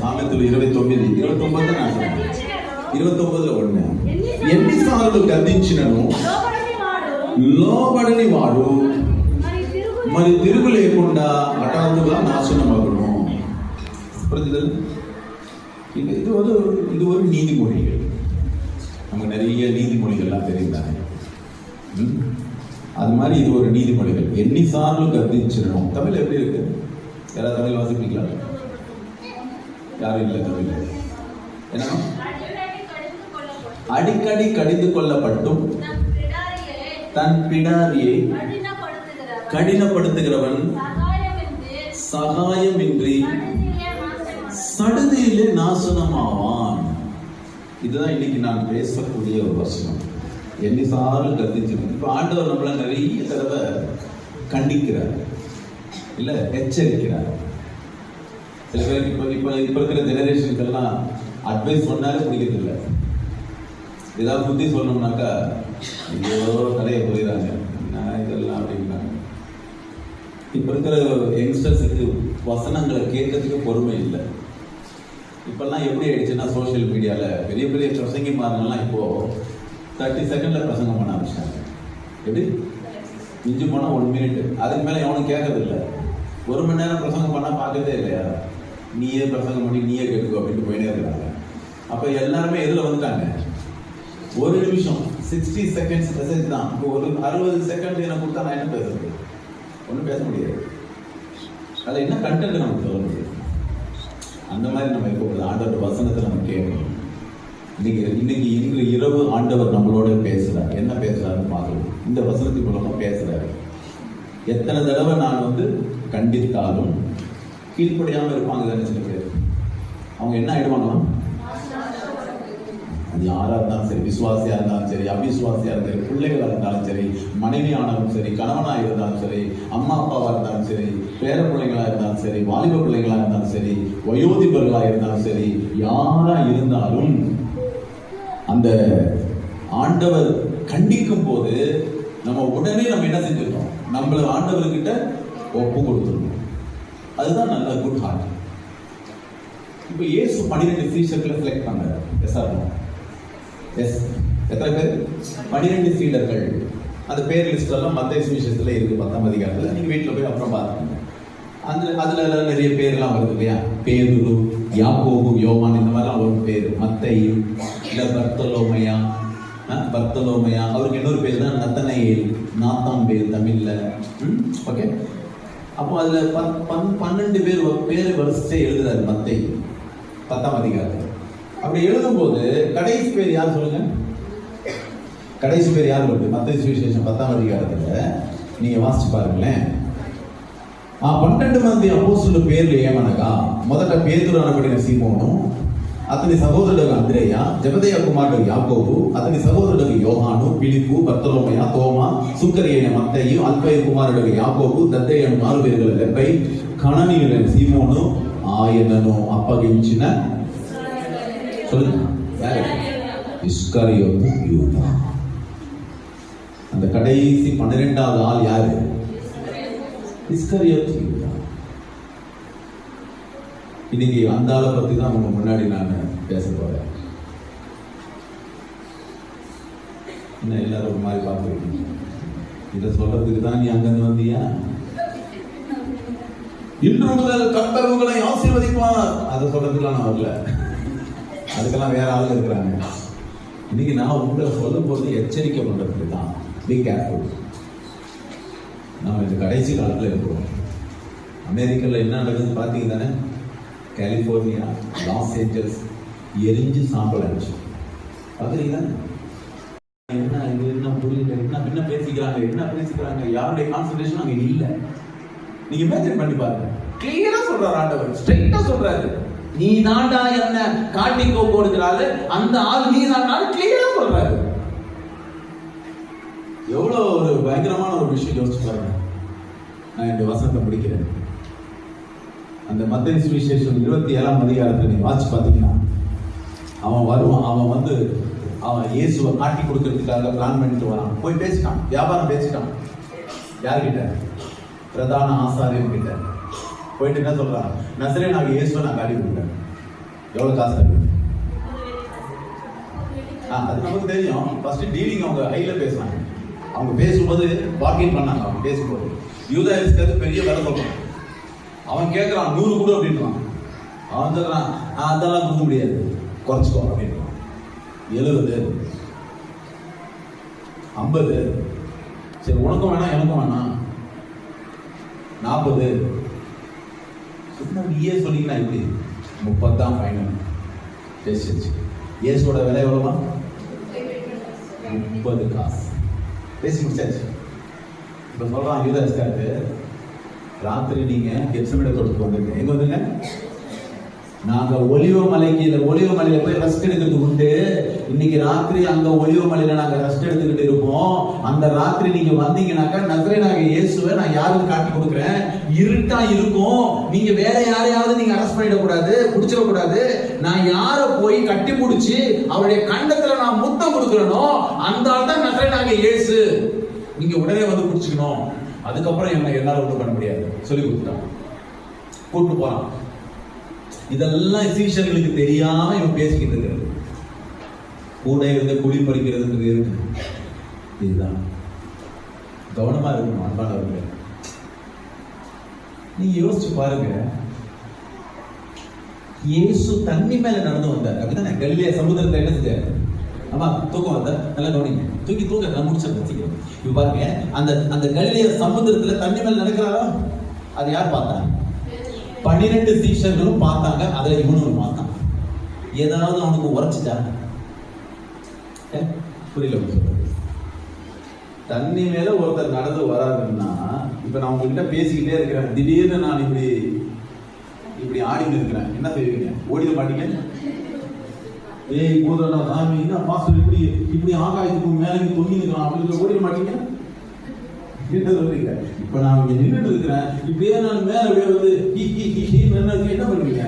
సామెతలు 29 நான் சொன்னேன். 29లో ఒడ్డు ఎన్నిసార్లు గద్దించినను లోబడని వాడు మరి తిరుగు లేకుండా హఠాత్తుగా నాశనమగును. இது ஒரு நீதிமொழிகள். நமக்கு நிறைய நீதிமொழிகள்லாம் தெரியுதானே, அது மாதிரி இது ஒரு நீதிமொழிகள். எண்ணிசார்லு கத்திச்சிடணும். தமிழ் எப்படி இருக்கு? யாராவது தமிழ் வாசிப்பீங்களா? யாரும் இல்லை தமிழ். என்ன? அடிக்கடி கடிந்து கொள்ளப்பட்டும் தன் பிடாரியை கடினப்படுத்துகிறவன் சகாயமின்றி சடுதியிலே நாசனமாவான். இதுதான் இன்னைக்கு நான் பேசக்கூடிய ஒரு வசனம். எண்ணிசார்லு கத்திச்சிடணும். இப்ப ஆண்டவர் நம்மள நிறைய தடவை கண்டிக்கிறார், இல்ல எச்சரிக்கிறார். சில பேருக்கு இப்ப இருக்கிற ஜெனரேஷனுக்கெல்லாம் அட்வைஸ் சொன்னாலே பிடிக்கிறது இல்லை. ஏதாவது புத்தி சொல்லணும்னாக்கா ஏதோ கதையை போயிடறாங்க, இதெல்லாம் அப்படின்னாங்க. இப்ப இருக்கிற யங்ஸ்டர்ஸுக்கு வசனங்களை கேட்கறதுக்கு பொறுமை இல்லை. இப்பெல்லாம் எப்படி ஆயிடுச்சுன்னா, சோசியல் மீடியால பெரிய பெரிய பிரசங்கிமாரெல்லாம் இப்போ 30 செகண்ட்ல பிரசங்கம் பண்ண ஆரம்பிச்சாங்க. எப்படி மிஞ்சி போனா 1 மினிட், அதுக்கு மேல எவனும் கேட்கறது இல்லை. 1 மணி நேரம் பிரசங்கம் பண்ணா பார்க்கறதே இல்லையா, நீயே பிரசங்கம் பண்ணி நீயே கேட்டுக்கோ அப்படின்ட்டு போயிட்டே இருக்காங்க. அப்ப எல்லாருமே எதுல வந்துட்டாங்க, 1 நிமிஷம் 60 செகண்ட்ஸ் மெசேஜ் தான். இப்போ ஒரு 60 செகண்ட் எனக்கு கொடுத்தா நான் என்ன பேசுறது? ஒன்றும் பேச முடியாது. அதில் என்ன கண்டென்ட் நமக்கு சொல்ல முடியாது. அந்த மாதிரி நம்ம இருக்கக்கூடாது. ஆண்டவர் வசனத்தை நம்ம கேட்கணும். இன்று இரவு ஆண்டவர் நம்மளோட பேசுறாரு. என்ன பேசுறாருன்னு பார்க்கணும். இந்த வசனத்தின் மூலமா பேசுறாரு. எத்தனை தடவை நான் கண்டித்தாலும் கீழ்ப்படியாம இருப்பாங்க தானே சில பேர். அவங்க என்ன ஆயிடுவாங்களாம், அது யாரா இருந்தாலும் சரி, விசுவாசியா இருந்தாலும் சரி, அவிசுவாசியா இருந்தாலும் சரி, பிள்ளைகளா இருந்தாலும் சரி, மனைவி ஆனாலும் சரி, கணவனா இருந்தாலும் சரி, அம்மா அப்பாவா இருந்தாலும் சரி, பேர பிள்ளைங்களா இருந்தாலும் சரி, வாலிப பிள்ளைங்களா இருந்தாலும் சரி, வயோதிபர்களா இருந்தாலும் சரி, யாரா இருந்தாலும் அந்த ஆண்டவர் கண்டிக்கும் போது நம்ம உடனே நம்ம என்ன செஞ்சிருக்கோம், நம்மள ஆண்டவர்கிட்ட ஒப்பு கொடுத்துருக்கோம். அதுதான் நல்ல குட் ஹார்ட். இப்போ இயேசு 12 சீஷர்களை செலக்ட் பண்ணாரு. எஸ், எத்தனை பேர்? 12 சீடர்கள். அந்த பேர் லிஸ்ட் எல்லாம் மத்தேயு சுவிசேஷத்துல இருக்கு, 10ஆம் அதிகாரத்துல. நீங்க வீட்டுல போய் அப்புறம் பாருங்க. அதுல நிறைய பேர்லாம் வருது இல்லையா, பேதுரு, யாக்கோபு, யோவான், இந்த மாதிரிலாம் ஒரு பேர். மத்தேயு, இல்ல பர்த்தலோமையா, அவருக்கு இன்னொரு பேர் தான் நத்தனேல், நாத்தான் பேர் தமிழ்ல. ஓகே. அப்போ அதுல 12 பேர் வரிசை எழுதுறாரு மத்தேயு 10ஆம் அதிகாரத்தில். அப்படி எழுதும் போது கடைசி பேர் யார் சொல்லுங்க? கடைசி பேர் யார் வருது? மத்தேயு சுவிசேஷம் 10ஆம் அதிகாரத்துல நீங்க வாசிச்சு பாருங்களேன். 12 మంది అపోస్తుల పేర్లు ఏమనగా, మొదట పేతురు అనబడిన సీమోను, అతని సహోదరుడు అంద్రేయ, జబదేయ కుమారుడు యాకోబు, అతని సహోదరుడు యోహాను, ఫిలిప్పు, బర్తలోమయ, తోమా, సుక్కరి అయిన మత్తయి, అల్ఫయి కుమారుడు యాకోబు, దద్దయ్య 4 పేరుగల లెబ్బై, కణనీయులైన సీమోను, ఆయనను అప్పగించిన இஸ்கரியோத்து யூதா. அந்த கடைசி 12வது ஆள் யாரு? இஸ்கரியோத்து யூதா. இன்னைக்கு அந்த ஆளை பத்தி தான் உங்க முன்னாடி நான் பேச போறேன். என்ன எல்லாரும் ஒரு மாதிரி பார்த்துருக்கீங்க? இதை சொல்றதுக்கு தான் நீ அங்கிருந்து வந்தியா? இன்று முதல் கர்த்தர் உங்களை ஆசீர்வதிப்பார், அதை சொல்றதுக்கெல்லாம் நான் வரல. அதுக்கெல்லாம் வேற ஆளுங்க இருக்கிறாங்க. இன்னைக்கு நான் உங்களை சொல்லும் போது எச்சரிக்கை பண்றதுக்கு தான். Be careful. நம்ம இந்த கடைசி காலத்தில் இருக்கிறோம். அமெரிக்காவில் என்ன நடக்குதுன்னு பார்த்தீங்க தானே? கலிஃபோர்னியா, லாஸ் ஏஞ்சல்ஸ் எரிஞ்சு சாம்பல் ஆயிடுச்சு. பார்க்குறீங்களா? என்ன புரியல, என்ன பேசிக்கிறாங்க, யாருடைய கான்சன்ட்ரேஷன் அங்கே இல்லை. நீங்க இமேஜின் பண்ணி பாருங்க. கிளியரா சொல்றாரு ஆண்டவர், ஸ்ட்ரைட்டா சொல்றாரு, நீ தாண்டா என்ன காட்டிக்கோ போடுகிறாரு, அந்த ஆள் நீ தாண்டா கிளியரா சொல்றாரு. எவ்வளவு ஒரு பயங்கரமான ஒரு விஷயம் யோசிச்சு பாருங்க. நான் இந்த வசனத்தை முடிக்கிறேன். அந்த மத்தேயு சுவிசேஷம் 27ஆம் அதிகாரத்தில் நீ வாட்சி பார்த்தீங்கன்னா, அவன் வருவான். அவன் இயேசுவை காட்டி கொடுக்கறதுக்காக பிளான் பண்ணிட்டு வரான். போய் பேசிட்டான், வியாபாரம் பேசிட்டான். யார்கிட்ட? பிரதான ஆசாரியன் கிட்ட. போயிட்டு என்ன சொல்றான், நசரேயனாகிய இயேசுவை நான் காட்டி கொடுக்குறேன், எவ்வளவு காசு இருக்கு? அது நமக்கு தெரியும். ஃபர்ஸ்ட் டீலிங் அவங்க ஹைல பேசுறாங்க. அவங்க பேசும்போது பார்கெயின் பண்ணாங்க. அவங்க பேசும்போது யூதா இஸ்கரியோத்து பெரிய விலை சொல்றான். அவன் கேட்கறான் 100 கூட அப்படின்றான். அவன் சொல்றான் அதெல்லாம் கொடுக்க முடியாது, குறைச்சிக்கோ அப்படின்றான். 70, 50, சரி உனக்கும் வேணாம் எனக்கும் வேணாம் 40. நீயே சொன்னீங்கன்னா எப்படி? 30 தான் ஃபைனல். பேசிடுச்சு. இயேசுவோட விலை எவ்வளோமா? 30 காசு. பேசி முடிச்சாச்சு. இப்போ சொல்கிறான் யூதா இஸ்கரியோத்து, ராத்திரி நீங்கள் கெத்செமனே தோட்டத்துக்கு வந்துருங்க. எங்கே வந்துங்க? நாங்கள் ஒலிவ மலையில போய் ரெஸ்ட் எடுக்கிறது உண்டு. இன்னைக்கு ராத்திரி அங்கே ஒலிவ மலையில நாங்கள் ரெஸ்ட் எடுத்துக்கிட்டு இருப்போம். அந்த ராத்திரி நீங்க வந்தீங்கன்னாக்கா நசரேயனாகிய இயேசுவை நான் யாருக்கு காட்டி கொடுக்குறேன். இருட்டா இருக்கும். நீங்க வேற யாரையாவது நீங்க அரெஸ்ட் பண்ணிடக்கூடாது, பிடிச்சிடக்கூடாது. நான் யாரை போய் கட்டி பிடிச்சி அவருடைய கண்டத்துல நான் முத்தம் கொடுக்குறேனோ அந்த ஆள் தான் நசரேயனாகிய இயேசு. நீங்க உடனே வந்து பிடிச்சிக்கணும். அதுக்கப்புறம் என்னால ஒன்றும் பண்ண முடியாது சொல்லி கொடுத்துட்டான். கூட்டு போறான். இதெல்லாம் சீஷர்களுக்கு தெரியாம இவன் பேசிக்கிட்டு இருக்கிறது. கூட இருந்து குழி பறிக்கிறதுன்றது இருக்கு. இதுதான் கவனமா இருக்கணும் அன்பானவர்களே. நீங்க யோசிச்சு பாருங்க, இயேசு தண்ணி மேல நடந்து வந்தார் அப்படின்னா கலிலேயா சமுத்திரத்தை என்ன செஞ்சாரு? ஆமா, தூக்கம் வந்தா நல்லா கவனிங்க. தூக்க நான் முடிச்சிருக்கேன். இப்ப பாருங்க, அந்த கலிலேயா சமுத்திரத்துல தண்ணி மேல நடக்கிறாரா? அது யார் பார்த்தாங்க? 12 சீஷர்களும் பார்த்தாங்க. அதுல இவனும் பார்த்தான். ஏதாவது அவனுக்கு உரைச்சிட்டா? புரியல. தண்ணி மேல ஒருத்தர் நடந்து வராதுன்னா, இப்ப நான் உங்ககிட்ட பேசிக்கிட்டே இருக்கிறேன், திடீர்னு நான் இப்படி ஆடிட்டு இருக்கிறேன், என்ன செய்வீங்க? ஓடிட மாட்டீங்க? ஏய் கூதடா சாமி, என்ன பாஸ்டர் இப்படி ஆகாயத்துக்கு மேலே தொங்கி நிற்கலாம் அப்படின்னு ஓடிட மாட்டீங்க? இப்ப நான் இங்க நின்றுட்டு இருக்கிறேன், இப்படியே நான் மேல வந்து என்ன பண்ணுவீங்க?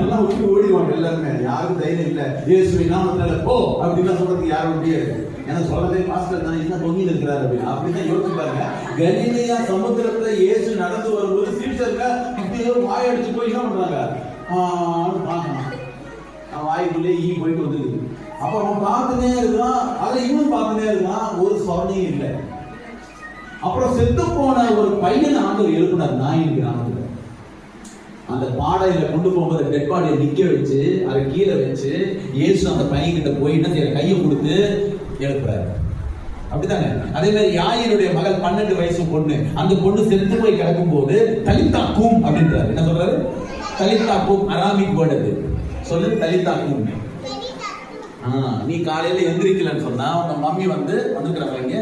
எல்லாம் விட்டு ஓடிடுவாங்க எல்லாருமே. யாரும் தைரியம் இல்லை. இயேசுவை நாமத்தால போ அப்படின்னா சொல்றதுக்கு யாரும் முடியாது. ஏன்னா சொல்றதே பாஸ்டர் தான் என்ன தொங்கி இருக்கிறார் அப்படின்னு. அப்படிதான் யோசிச்சு பாருங்க. கலிலேயா சமுத்திரத்துல இயேசு நடந்து வரும்போது சீஷர்ல இப்படியே வாயடிச்சு போய் என்ன பண்றாங்க? வாய்க்குள்ளே போயிட்டு வந்துருக்கு. அப்ப அவன் பார்த்துனே இருக்கான். அதை இவன் பார்த்துனே இருக்கான். ஒரு சொரணையும் இல்லை. அப்புறம் செத்து போன ஒரு பையன் ஆண்டவர் எழுப்பினார் நாயின் கிராமத்துல. அந்த பாடையில கொண்டு போகும்போது டெட் பாடியை நிக்க வச்சு அதை கீழே வச்சு இயேசு அந்த பையன் கிட்ட போய் என்ன செய்யற, கையை கொடுத்து எழுப்புறாரு. அப்படித்தாங்க. அதே மாதிரி யாயினுடைய மகள் 12 வயசு பொண்ணு, அந்த பொண்ணு செத்து போய் கிடக்கும் போது தலித்தாக்கும் அப்படின்றாரு. என்ன சொல்றாரு? தலித்தாக்கும். அராமிக் வேர்ட் அது. சொல்லு, தலித்தாக்கும். நீ காலையில எந்திரிக்கலன்னு சொன்னா உங்க மம்மி வந்து வந்துக்கிறாங்க.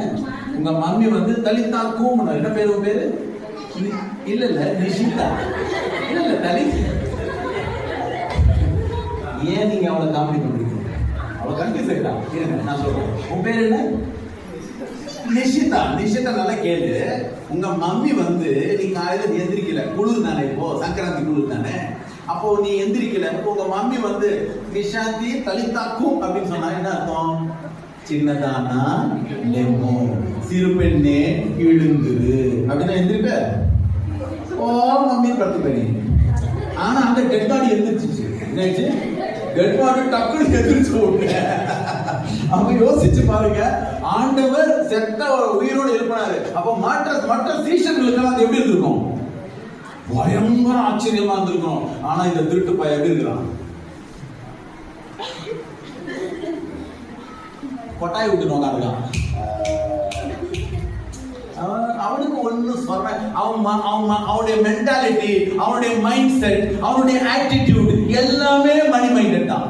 உங்க மம்மி வந்து தலித்தாக்கும். என்ன பேரு? உங்க பேரு? இல்ல நிஷிதா. இல்ல தலி. ஏன் நீங்க அவளை காமெடி பண்றீங்க? அவளை கன்ஃபியூஸ் ஆயிட்டா. நான் சொல்றேன், உன் பேரு என்ன? நிஷிதா. நிஷிதா நல்லா கேளு. உங்க மம்மி வந்து நீ காலையில எந்திரிக்கல, குளிர் தானே, இப்போ சங்கராந்தி குளிர் தானே, அப்போ நீ எந்திரிக்கல. உங்க மம்மி வந்து நிஷாந்தி தலித்தாக்கும் அப்படின்னு சொன்னா என்ன அர்த்தம்? சின்னதானா லெமோ, சிறு பெண்ணே எழுந்துரு அப்படின்னா எந்திரிப்ப. ஓ மம்மி படுத்து போய். ஆனா அந்த டெட் பாடி எந்திரிச்சு. என்னாச்சு? டெட் பாடி டக்குன்னு எந்திரிச்சு. அவங்க யோசிச்சு பாருங்க, ஆண்டவர் செத்த உயிரோடு எழுப்பினாரு. அப்ப மற்ற சீஷர்களுக்கு அது எப்படி இருக்கும்? பயங்கர ஆச்சரியமா இருந்திருக்கும். ஆனா இந்த திருட்டு பையன் எப்படி இருக்கிறான்? கொட்டாய் விட்டு நோக்காருக்கான். அவனுக்கு ஒண்ணு சொல்ற, அவனுடைய மென்டாலிட்டி, அவனுடைய மைண்ட் செட், அவனுடைய ஆட்டிடியூட் எல்லாமே மணி மைண்டட் தான்.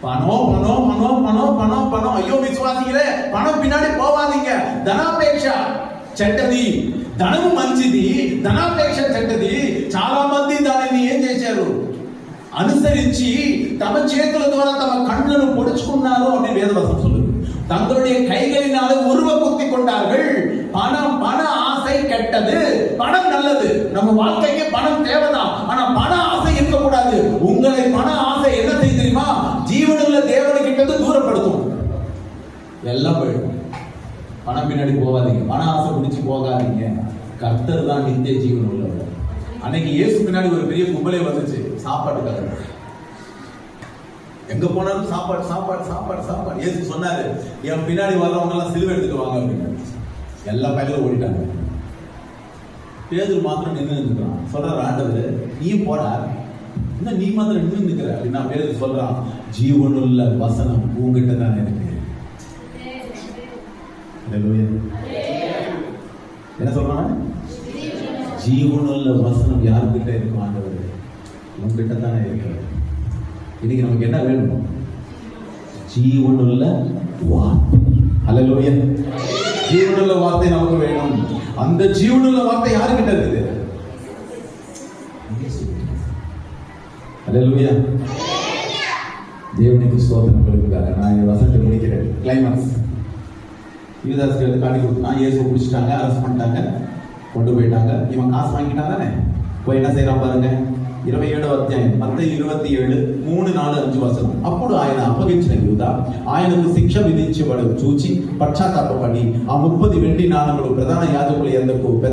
பணம் பணம் பணம் பணம் பணம் பணம். ஐயோ விசுவாசிகளே, பணம் பின்னாடி போவாதீங்க. தனாபேட்ச చెడ్డది, ధనము మంచిది, ధనాపేక్ష చెడ్డది. చాలా మంది దానిని ఏం చేశారు? అనుసరించి తమ చేతుల ద్వారా తమ కళ్ళను పొడుచుకున్నారు అని வேதவசனம் சொல்லுது. தங்களுடைய கைகளினாலே உருவ குத்தி கொண்டார்கள். பண ஆசை கெட்டது, பணம் நல்லது. நம்ம வாழ்க்கைக்கு பணம் தேவைதான். ஆனா பண ஆசை இருக்கக்கூடாது. உங்களை பண ஆசை என்ன செய்ய தெரியுமா? ஜீவனுள்ள தேவனுக்கிட்ட தூரப்படுத்தும். எல்லாம் போயிடும். பணம் பின்னாடி போகாதீங்க, பண ஆசை பிடிச்சு போகாதீங்க. கர்த்தர் தான் நித்திய ஜீவன் உள்ளவர். அன்னைக்கு இயேசு பின்னாடி ஒரு பெரிய கும்பலே வந்துச்சு சாப்பாட்டுக்காக. எங்க போனாலும் சாப்பாடு சாப்பாடு சாப்பாடு சாப்பாடு. இயேசு சொன்னாரு, என் பின்னாடி வர்றவங்க எல்லாம் சிலுவை எடுத்துட்டு வாங்க அப்படின்னு. எல்லா பையலும் ஓடிட்டாங்க. பேதுரு மாத்திரம் நின்று நிற்கிறான். சொல்றாரு ஆண்டவர், நீயும் போடா, இன்னும் நீ மாத்திரம் நின்று நிற்கிற அப்படின்னா பேதுரு சொல்றான், ஜீவனுள்ள வசனம் உங்ககிட்ட தான் இருக்கு. என்ன சொல்றான்? ஜீவனுள்ள வசனம் யாருக்கிட்ட இருக்கும் ஆண்டவர்? உங்ககிட்ட தானே இருக்கிறது. இன்னைக்கு நமக்கு என்ன வேணும்? ஜீவனுள்ள வார்த்தை. ஹல்லேலூயா. ஜீவனுள்ள வார்த்தை நமக்கு வேணும். அந்த ஜீவனுள்ள வார்த்தை யாருக்கிட்ட இருக்குது? ஹல்லேலூயா. தேவனுக்கு ஸ்தோத்திரம் கொடுக்கிறாங்க. நான் இந்த வசனத்தை முடிக்கிறேன். கிளைமாக்ஸ். யூதாஸ்க்கு காட்டி கொடுத்தான். இயேசுவை பிடிச்சிட்டாங்க, அரெஸ்ட் பண்ணிட்டாங்க, கொண்டு போயிட்டாங்க. இவன் காசு வாங்கிட்டான் தானே. போய் என்ன செய்யறான் பாருங்க. 27వ అధ్యాయం మత్తయి 27 3, 4, 5 వచనం. అప్పుడు ఆయన అప్పగించిన యూదా ఆయనకు శిక్ష విధించబడు చూచి పశ్చాత్తాపపడి ఆ 30 వెండి నాణములు ప్రధాన యాజకుల యొద్దకు